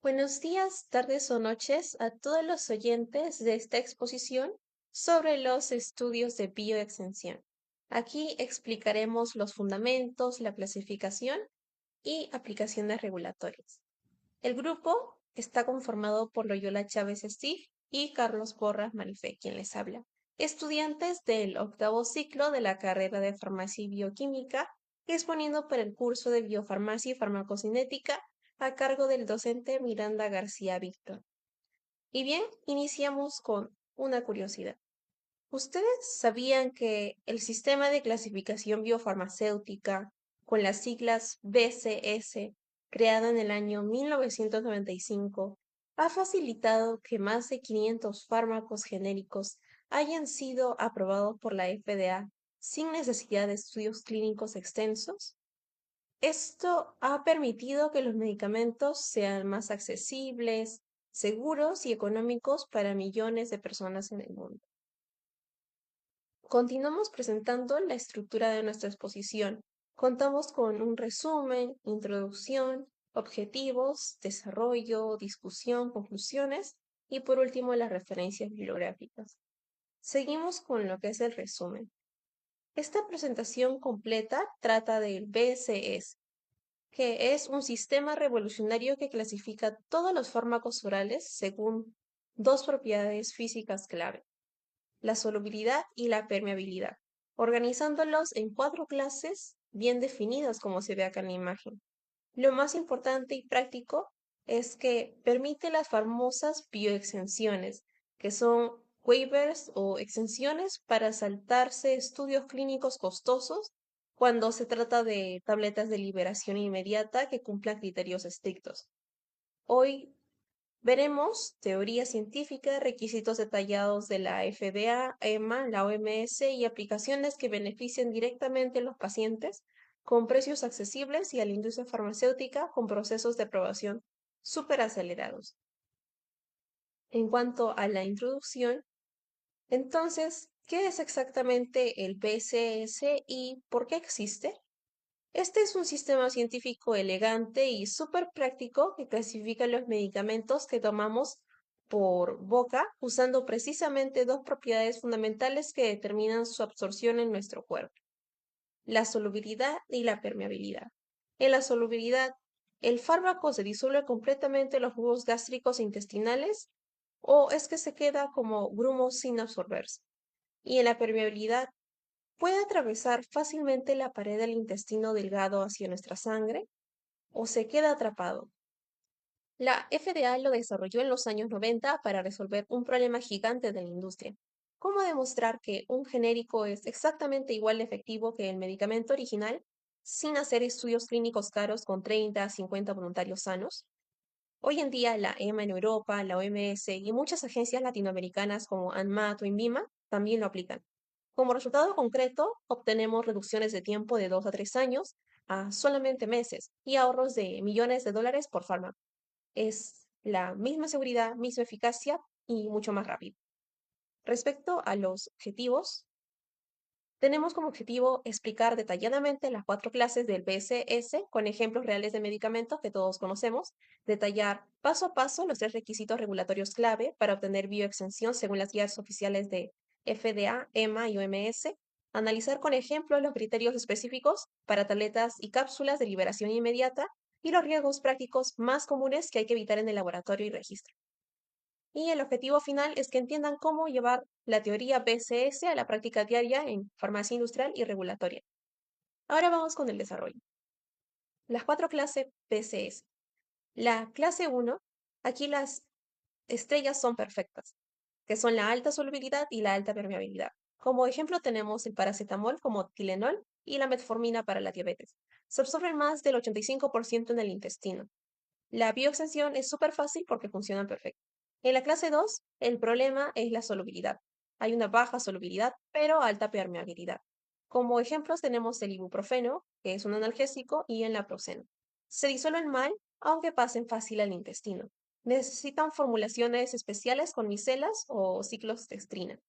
Buenos días, tardes o noches a todos los oyentes de esta exposición sobre los estudios de bioextensión. Aquí explicaremos los fundamentos, la clasificación y aplicaciones regulatorias. El grupo está conformado por Loyola Chávez Steve y Carlos Porras Marifé, quien les habla, estudiantes del octavo ciclo de la carrera de Farmacia y Bioquímica, exponiendo para el curso de Biofarmacia y Farmacocinética a cargo del docente Miranda García Víctor. Y bien, iniciamos con una curiosidad. ¿Ustedes sabían que el sistema de clasificación biofarmacéutica, con las siglas BCS, creado en el año 1995, ha facilitado que más de 500 fármacos genéricos hayan sido aprobados por la FDA sin necesidad de estudios clínicos extensos? Esto ha permitido que los medicamentos sean más accesibles, seguros y económicos para millones de personas en el mundo. Continuamos presentando la estructura de nuestra exposición. Contamos con un resumen, introducción, objetivos, desarrollo, discusión, conclusiones y por último las referencias bibliográficas. Seguimos con lo que es el resumen. Esta presentación completa trata del BSS, que es un sistema revolucionario que clasifica todos los fármacos orales según dos propiedades físicas clave: la solubilidad y la permeabilidad, organizándolos en cuatro clases bien definidas como se ve acá en la imagen. Lo más importante y práctico es que permite las famosas bioexenciones, que son waivers o exenciones para saltarse estudios clínicos costosos cuando se trata de tabletas de liberación inmediata que cumplan criterios estrictos. Hoy veremos teoría científica, requisitos detallados de la FDA, EMA, la OMS y aplicaciones que beneficien directamente a los pacientes con precios accesibles y a la industria farmacéutica con procesos de aprobación súper acelerados. En cuanto a la introducción, entonces, ¿qué es exactamente el PCS y por qué existe? Este es un sistema científico elegante y súper práctico que clasifica los medicamentos que tomamos por boca usando precisamente dos propiedades fundamentales que determinan su absorción en nuestro cuerpo: la solubilidad y la permeabilidad. En la solubilidad, el fármaco se disuelve completamente en los jugos gástricos e intestinales o es que se queda como grumo sin absorberse. Y en la permeabilidad, puede atravesar fácilmente la pared del intestino delgado hacia nuestra sangre o se queda atrapado. La FDA lo desarrolló en los años 90 para resolver un problema gigante de la industria: cómo demostrar que un genérico es exactamente igual de efectivo que el medicamento original sin hacer estudios clínicos caros con 30 a 50 voluntarios sanos. Hoy en día la EMA en Europa, la OMS y muchas agencias latinoamericanas como ANMAT o INVIMA también lo aplican. Como resultado concreto, obtenemos reducciones de tiempo de 2 a 3 años a solamente meses y ahorros de millones de dólares por fármaco. Es la misma seguridad, misma eficacia y mucho más rápido. Respecto a los objetivos, tenemos como objetivo explicar detalladamente las cuatro clases del BSS con ejemplos reales de medicamentos que todos conocemos, detallar paso a paso los tres requisitos regulatorios clave para obtener bioexención según las guías oficiales de FDA, EMA y OMS, analizar con ejemplos los criterios específicos para tabletas y cápsulas de liberación inmediata y los riesgos prácticos más comunes que hay que evitar en el laboratorio y registro. Y el objetivo final es que entiendan cómo llevar la teoría BCS a la práctica diaria en farmacia industrial y regulatoria. Ahora vamos con el desarrollo. Las cuatro clases BCS. La clase 1, aquí las estrellas son perfectas, que son la alta solubilidad y la alta permeabilidad. Como ejemplo tenemos el paracetamol como Tilenol y la metformina para la diabetes. Se absorben más del 85% en el intestino. La bioextensión es súper fácil porque funciona perfecto. En la clase 2, el problema es la solubilidad. Hay una baja solubilidad, pero alta permeabilidad. Como ejemplos tenemos el ibuprofeno, que es un analgésico, y el naproxeno. Se disuelven mal, aunque pasen fácil al intestino. Necesitan formulaciones especiales con micelas o ciclostextrina.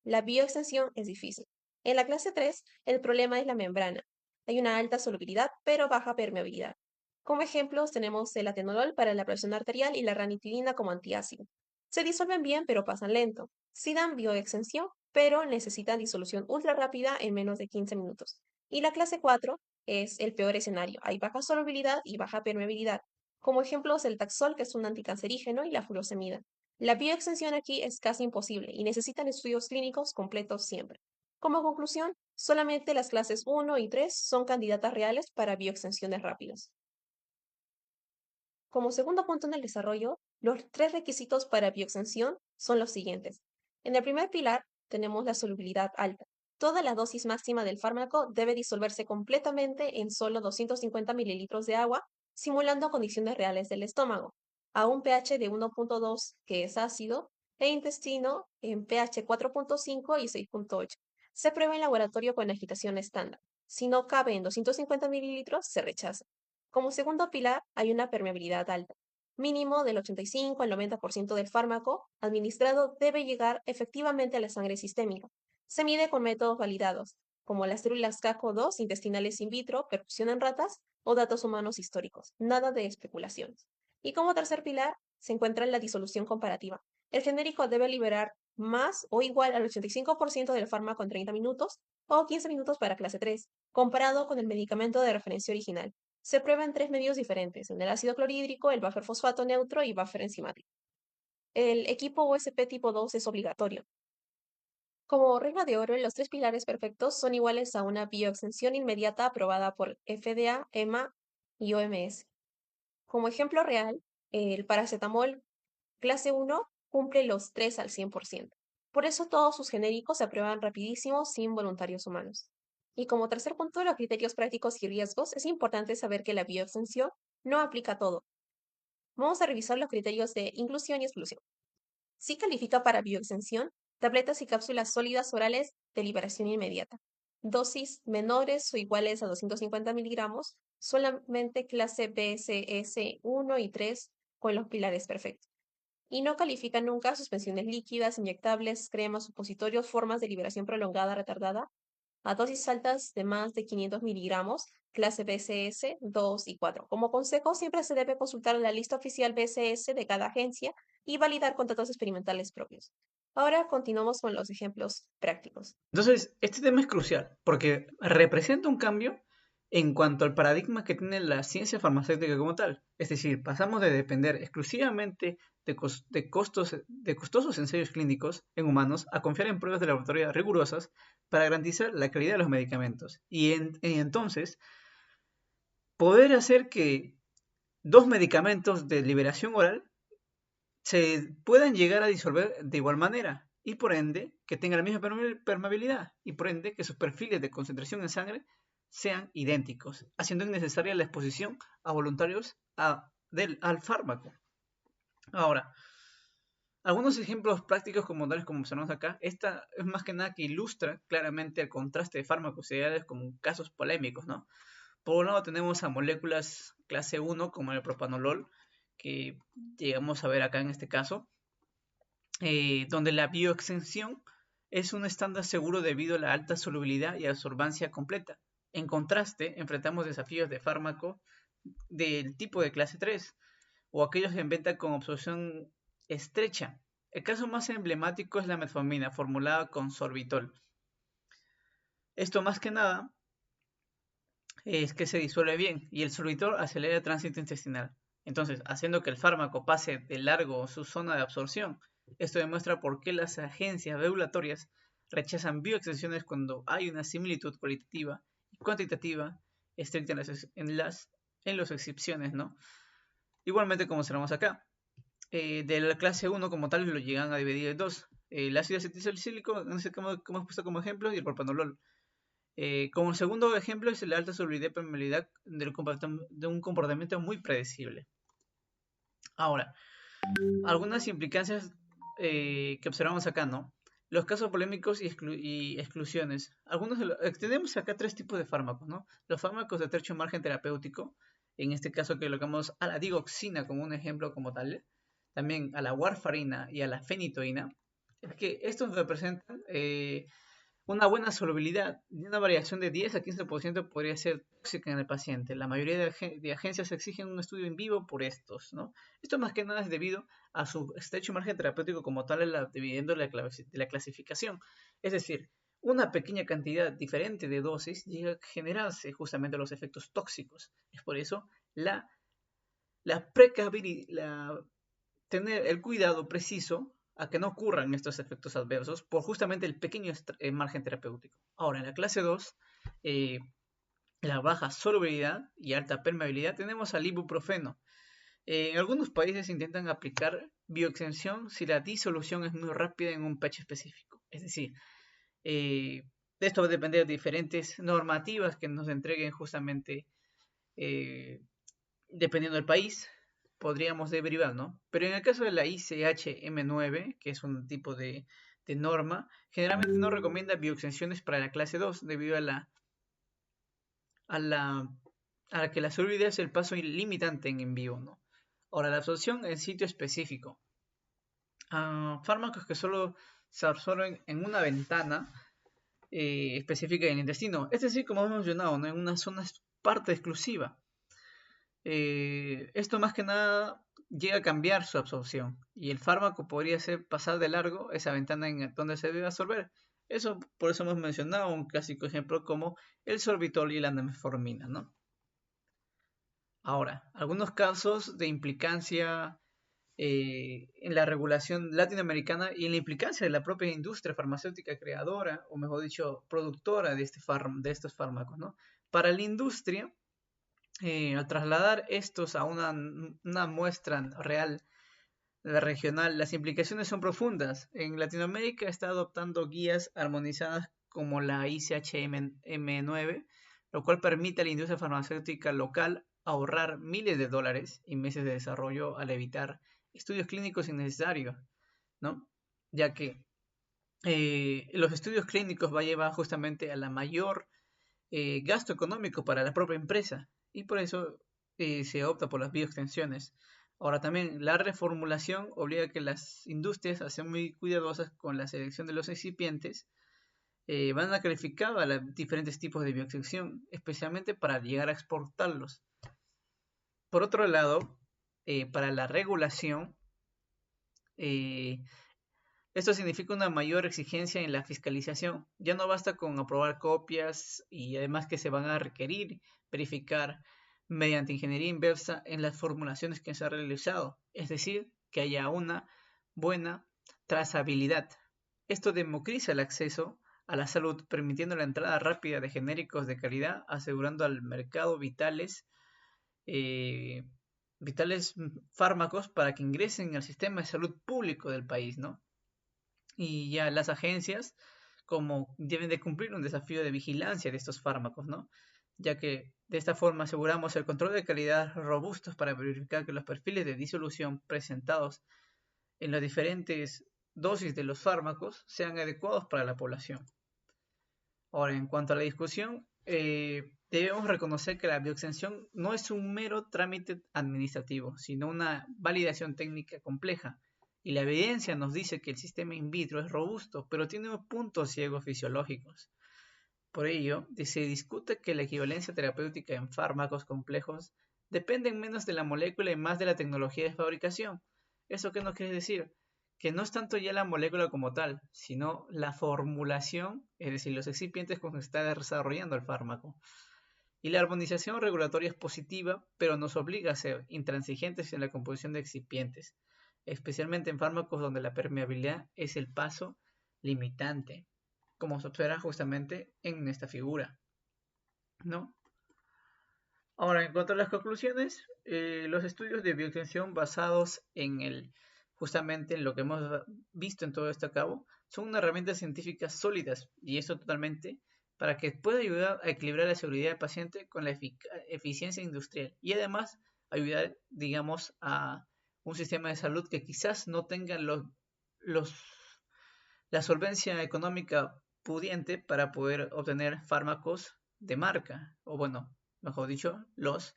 La bioextensión es difícil. En la clase 3, el problema es la membrana. Hay una alta solubilidad, pero baja permeabilidad. Como ejemplos tenemos el atenolol para la presión arterial y la ranitidina como antiácido. Se disuelven bien pero pasan lento. Sí dan bioexención, pero necesitan disolución ultra rápida en menos de 15 minutos. Y la clase 4 es el peor escenario. Hay baja solubilidad y baja permeabilidad. Como ejemplos el taxol, que es un anticancerígeno, y la furosemida. La bioexención aquí es casi imposible y necesitan estudios clínicos completos siempre. Como conclusión, solamente las clases 1 y 3 son candidatas reales para bioexenciones rápidas. Como segundo punto en el desarrollo, los tres requisitos para bioextensión son los siguientes. En el primer pilar tenemos la solubilidad alta. Toda la dosis máxima del fármaco debe disolverse completamente en solo 250 mililitros de agua, simulando condiciones reales del estómago, a un pH de 1.2, que es ácido, e intestino en pH 4.5 y 6.8. Se prueba en laboratorio con agitación estándar. Si no cabe en 250 mililitros, se rechaza. Como segundo pilar, hay una permeabilidad alta. Mínimo del 85 al 90% del fármaco administrado debe llegar efectivamente a la sangre sistémica. Se mide con métodos validados, como las células CACO2 intestinales in vitro, perfusión en ratas o datos humanos históricos. Nada de especulaciones. Y como tercer pilar, se encuentra la disolución comparativa. El genérico debe liberar más o igual al 85% del fármaco en 30 minutos o 15 minutos para clase 3, comparado con el medicamento de referencia original. Se prueba en tres medios diferentes, en el ácido clorhídrico, el buffer fosfato neutro y buffer enzimático. El equipo USP tipo 2 es obligatorio. Como regla de oro, los tres pilares perfectos son iguales a una bioextensión inmediata aprobada por FDA, EMA y OMS. Como ejemplo real, el paracetamol clase 1 cumple los 3 al 100%. Por eso todos sus genéricos se aprueban rapidísimo sin voluntarios humanos. Y como tercer punto, los criterios prácticos y riesgos, es importante saber que la bioextensión no aplica a todo. Vamos a revisar los criterios de inclusión y exclusión. Sí califica para bioextensión tabletas y cápsulas sólidas orales de liberación inmediata. Dosis menores o iguales a 250 miligramos, solamente clase BSS 1 y 3 con los pilares perfectos. Y no califica nunca suspensiones líquidas, inyectables, cremas, supositorios, formas de liberación prolongada retardada a dosis altas de más de 500 miligramos, clase BCS 2 y 4. Como consejo, siempre se debe consultar la lista oficial BCS de cada agencia y validar con datos experimentales propios. Ahora continuamos con los ejemplos prácticos. Entonces, este tema es crucial porque representa un cambio en cuanto al paradigma que tiene la ciencia farmacéutica como tal. Es decir, pasamos de depender exclusivamente de costosos ensayos clínicos en humanos a confiar en pruebas de laboratorio rigurosas para garantizar la calidad de los medicamentos. Y entonces, poder hacer que dos medicamentos de liberación oral se puedan llegar a disolver de igual manera y por ende que tengan la misma permeabilidad y por ende que sus perfiles de concentración en sangre sean idénticos, haciendo innecesaria la exposición a voluntarios al fármaco. Ahora, algunos ejemplos prácticos como tales como mencionamos acá, esta es más que nada que ilustra claramente el contraste de fármacos ideales con casos polémicos, ¿no? Por un lado tenemos a moléculas clase 1 como el propanolol, que llegamos a ver acá en este caso, donde la bioextensión es un estándar seguro debido a la alta solubilidad y absorbancia completa. En contraste, enfrentamos desafíos de fármaco del tipo de clase 3 o aquellos en venta con absorción estrecha. El caso más emblemático es la metformina formulada con sorbitol. Esto más que nada es que se disuelve bien y el sorbitol acelera el tránsito intestinal, entonces haciendo que el fármaco pase de largo su zona de absorción. Esto demuestra por qué las agencias regulatorias rechazan bioextensiones cuando hay una similitud cualitativa y cuantitativa estricta en las excepciones, ¿no? Igualmente como observamos acá, de la clase 1 como tal lo llegan a dividir en dos, el ácido acetilsalicílico, no sé cómo hemos puesto como ejemplo, y el propanolol. Como segundo ejemplo es la alta solubilidad y permeabilidad de un comportamiento muy predecible. Ahora, algunas implicancias que observamos acá, ¿no? Los casos polémicos y exclusiones. Tenemos acá tres tipos de fármacos, ¿no? Los fármacos de estrecho margen terapéutico, en este caso que colocamos a la digoxina como un ejemplo como tal, también a la warfarina y a la fenitoína, es que estos representan Una buena solubilidad y una variación de 10 a 15% podría ser tóxica en el paciente. La mayoría de agencias exigen un estudio en vivo por estos, ¿no? Esto más que nada es debido a su estrecho margen terapéutico como tal, dividiendo de la clasificación. Es decir, una pequeña cantidad diferente de dosis llega a generarse justamente los efectos tóxicos. Es por eso la, la, la tener el cuidado preciso a que no ocurran estos efectos adversos por justamente el pequeño margen terapéutico. Ahora, en la clase 2, eh, la baja solubilidad y alta permeabilidad, tenemos al ibuprofeno. En algunos países intentan aplicar bioextensión si la disolución es muy rápida en un pecho específico. Es decir, de esto va a depender de diferentes normativas que nos entreguen justamente eh, dependiendo del país, podríamos derivar, ¿no? Pero en el caso de la ICH-M9, que es un tipo de norma, generalmente no recomienda bioextensiones para la clase 2 debido a la, a la que la solubilidad es el paso limitante en vivo, ¿no? Ahora, la absorción en sitio específico. Fármacos que solo se absorben en una ventana específica del intestino. Es decir, como hemos mencionado, ¿no? En una zona parte exclusiva. Esto más que nada llega a cambiar su absorción y el fármaco podría ser pasar de largo esa ventana en donde se debe absorber. Eso, por eso hemos mencionado un clásico ejemplo como el sorbitol y la metformina, ¿no? Ahora, algunos casos de implicancia en la regulación latinoamericana y en la implicancia de la propia industria farmacéutica creadora, o mejor dicho, productora de, de estos fármacos, ¿no? Para la industria, al trasladar estos a una muestra real regional, las implicaciones son profundas. En Latinoamérica está adoptando guías armonizadas como la ICH-M9, lo cual permite a la industria farmacéutica local ahorrar miles de dólares y meses de desarrollo al evitar estudios clínicos innecesarios, ¿no? Ya que los estudios clínicos va a llevar justamente a la mayor gasto económico para la propia empresa y por eso se opta por las bioextensiones. Ahora también la reformulación obliga a que las industrias a ser muy cuidadosas con la selección de los excipientes. Van a calificar a los diferentes tipos de bioextensión, especialmente para llegar a exportarlos. Por otro lado, para la regulación, eh, esto significa una mayor exigencia en la fiscalización. Ya no basta con aprobar copias y además que se van a requerir verificar mediante ingeniería inversa en las formulaciones que se han realizado. Es decir, que haya una buena trazabilidad. Esto democratiza el acceso a la salud, permitiendo la entrada rápida de genéricos de calidad, asegurando al mercado eh, vitales fármacos para que ingresen al sistema de salud público del país, ¿no? Y ya las agencias como deben de cumplir un desafío de vigilancia de estos fármacos, ¿no? Ya que de esta forma aseguramos el control de calidad robustos para verificar que los perfiles de disolución presentados en las diferentes dosis de los fármacos sean adecuados para la población. Ahora, en cuanto a la discusión, debemos reconocer que la bioextensión no es un mero trámite administrativo, sino una validación técnica compleja. Y la evidencia nos dice que el sistema in vitro es robusto, pero tiene puntos ciegos fisiológicos. Por ello, se discute que la equivalencia terapéutica en fármacos complejos depende menos de la molécula y más de la tecnología de fabricación. ¿Eso qué nos quiere decir? Que no es tanto ya la molécula como tal, sino la formulación, es decir, los excipientes con los que está desarrollando el fármaco. Y la armonización regulatoria es positiva, pero nos obliga a ser intransigentes en la composición de excipientes, especialmente en fármacos donde la permeabilidad es el paso limitante, como se observa justamente en esta figura, ¿no? Ahora, en cuanto a las conclusiones, los estudios de bioextensión basados justamente en lo que hemos visto en todo esto a cabo, son una herramienta científica sólidas y eso totalmente para que pueda ayudar a equilibrar la seguridad del paciente con la eficiencia industrial y además ayudar, digamos, a un sistema de salud que quizás no tenga los, la solvencia económica pudiente para poder obtener fármacos de marca, o bueno, mejor dicho, los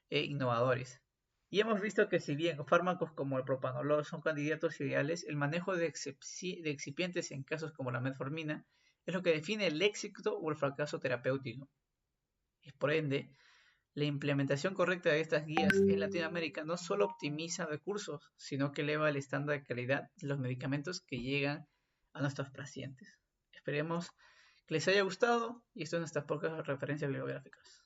innovadores. Y hemos visto que si bien fármacos como el propanolol son candidatos ideales, el manejo de excipientes en casos como la metformina es lo que define el éxito o el fracaso terapéutico. Y por ende, la implementación correcta de estas guías en Latinoamérica no solo optimiza recursos, sino que eleva el estándar de calidad de los medicamentos que llegan a nuestros pacientes. Esperemos que les haya gustado y esto es nuestras pocas referencias bibliográficas.